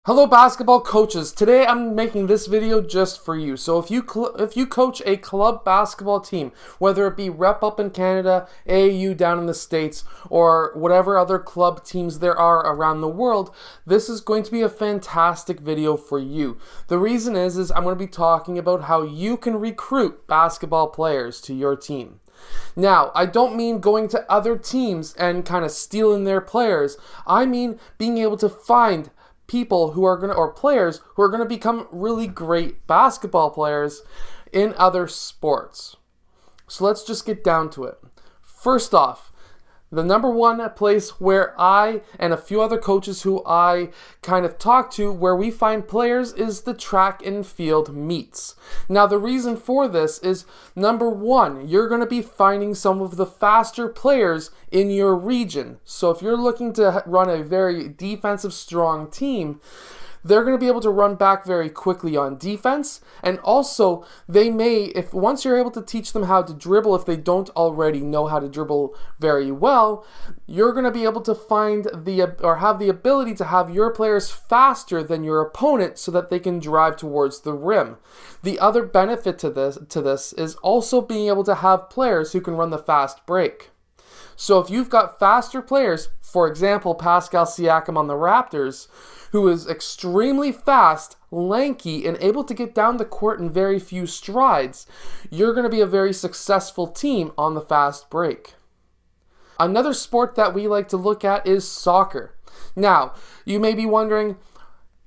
Hello basketball coaches. Today I'm making this video just for you. So if you coach a club basketball team, whether it be rep up in Canada, AAU down in the States, or whatever other club teams there are around the world, this is going to be a fantastic video for you. The reason is I'm going to be talking about how you can recruit basketball players to your team. Now, I don't mean going to other teams and kind of stealing their players. I mean being able to find people who are going to, or players who are going to become really great basketball players in other sports. So let's just get down to it. First off, the number one place where I and a few other coaches who I kind of talk to where we find players is the track and field meets. Now the reason for this is, number one, you're going to be finding some of the faster players in your region. So if you're looking to run a very defensive strong team, they're going to be able to run back very quickly on defense, and also they may, if once you're able to teach them how to dribble, if they don't already know how to dribble very well, you're going to be able to find have the ability to have your players faster than your opponent so that they can drive towards the rim. The other benefit to this is also being able to have players who can run the fast break. So if you've got faster players, for example, Pascal Siakam on the Raptors, who is extremely fast, lanky, and able to get down the court in very few strides, you're going to be a very successful team on the fast break. Another sport that we like to look at is soccer. Now, you may be wondering,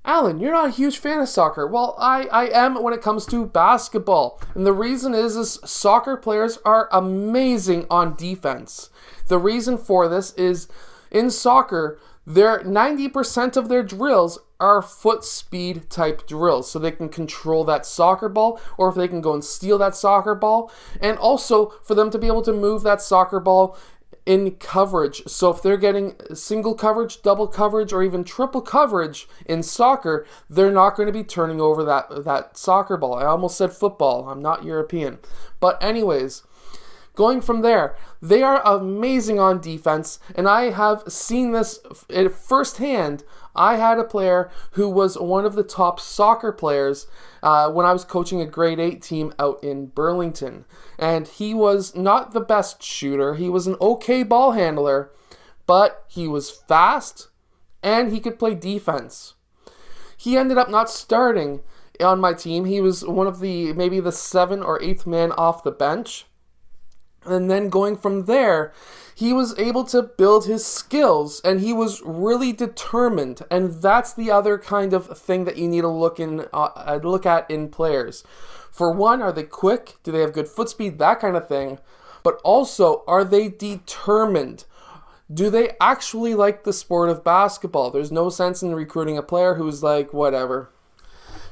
Alan, you're not a huge fan of soccer. Well, I am when it comes to basketball. And the reason is soccer players are amazing on defense. The reason for this is, in soccer, 90% of their drills are foot speed type drills, so they can control that soccer ball, or if they can go and steal that soccer ball, and also for them to be able to move that soccer ball in coverage. So if they're getting single coverage, double coverage, or even triple coverage in soccer, they're not going to be turning over that soccer ball. I almost said football. I'm not European. But anyways, going from there, they are amazing on defense, and I have seen this firsthand. I had a player who was one of the top soccer players when I was coaching a grade 8 team out in Burlington. And he was not the best shooter. He was an okay ball handler, but he was fast and he could play defense. He ended up not starting on my team. He was one of maybe the 7th or 8th man off the bench. And then going from there, he was able to build his skills, and he was really determined. And that's the other kind of thing that you need to look at in players. For one, are they quick? Do they have good foot speed? That kind of thing. But also, are they determined? Do they actually like the sport of basketball? There's no sense in recruiting a player who's like, whatever.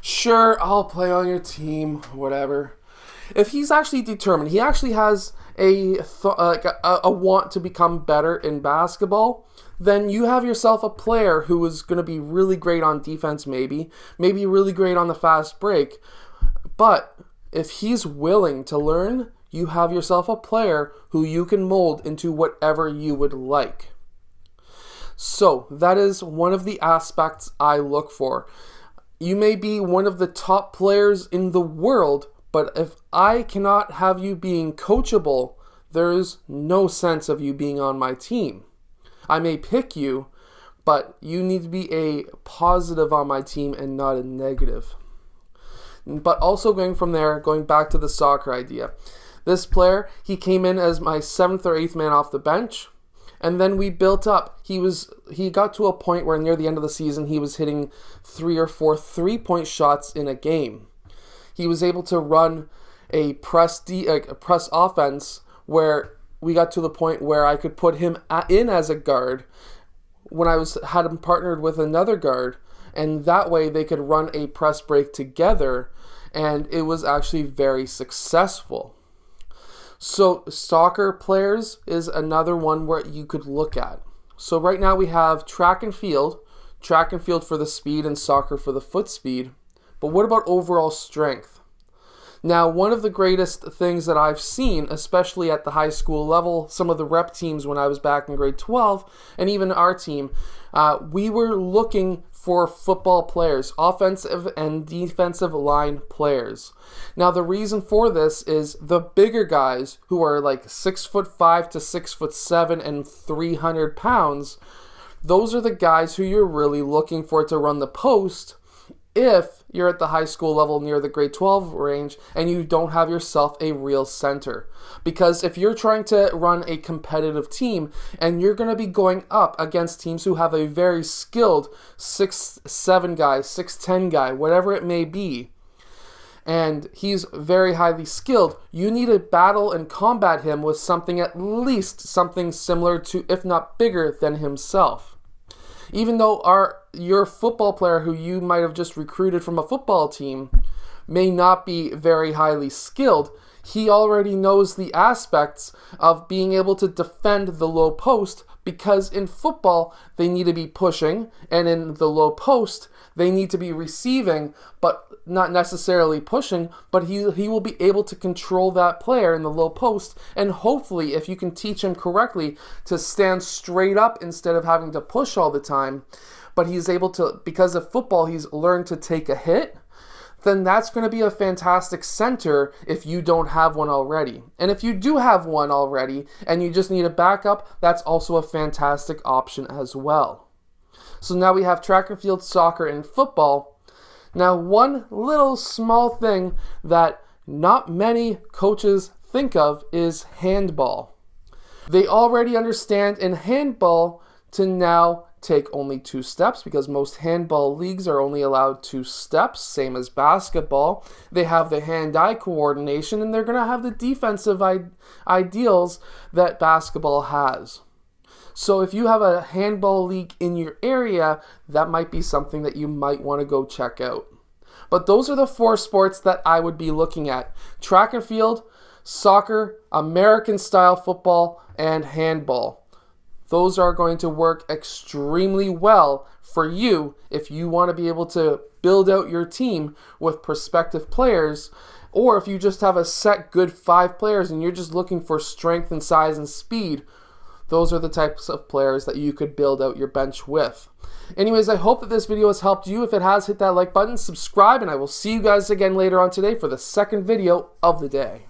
Sure, I'll play on your team, whatever. If he's actually determined, he actually has a want to become better in basketball, then you have yourself a player who is going to be really great on defense, maybe really great on the fast break. But if he's willing to learn, you have yourself a player who you can mold into whatever you would like. So that is one of the aspects I look for. You may be one of the top players in the world, but if I cannot have you being coachable, there is no sense of you being on my team. I may pick you, but you need to be a positive on my team and not a negative. But also going back to the soccer idea. This player, he came in as my 7th or 8th man off the bench, and then we built up. He got to a point where near the end of the season, he was hitting 3 or 4 3-point shots in a game. He was able to run a press offense where we got to the point where I could put him in as a guard when I had him partnered with another guard, and that way they could run a press break together, and it was actually very successful. So soccer players is another one where you could look at. So right now we have track and field for the speed and soccer for the foot speed. But what about overall strength? Now, one of the greatest things that I've seen, especially at the high school level, some of the rep teams when I was back in grade 12, and even our team, we were looking for football players, offensive and defensive line players. Now, the reason for this is the bigger guys who are like 6'5" to 6'7" and 300 pounds, those are the guys who you're really looking for to run the post if you're at the high school level near the grade 12 range and you don't have yourself a real center. Because if you're trying to run a competitive team and you're going to be going up against teams who have a very skilled 6'7" guy, 6'10" guy, whatever it may be, and he's very highly skilled, you need to battle and combat him with something, at least something similar to, if not bigger than himself. Even though your football player who you might have just recruited from a football team may not be very highly skilled, he already knows the aspects of being able to defend the low post, because in football they need to be pushing, and in the low post they need to be receiving, but not necessarily pushing, but he will be able to control that player in the low post, and hopefully, if you can teach him correctly to stand straight up instead of having to push all the time, but he's able to, because of football, he's learned to take a hit, then that's going to be a fantastic center if you don't have one already. And if you do have one already and you just need a backup, that's also a fantastic option as well. So now we have track and field, soccer, and football. Now, one little small thing that not many coaches think of is handball. They already understand in handball to now take only 2 steps, because most handball leagues are only allowed 2 steps, same as basketball. They have the hand-eye coordination, and they're going to have the defensive ideals that basketball has. So if you have a handball league in your area, that might be something that you might want to go check out. But those are the 4 sports that I would be looking at: track and field, soccer, American-style football, and handball. Those are going to work extremely well for you if you want to be able to build out your team with prospective players, or if you just have a set good 5 players and you're just looking for strength and size and speed. Those are the types of players that you could build out your bench with. Anyways, I hope that this video has helped you. If it has, hit that like button, subscribe, and I will see you guys again later on today for the second video of the day.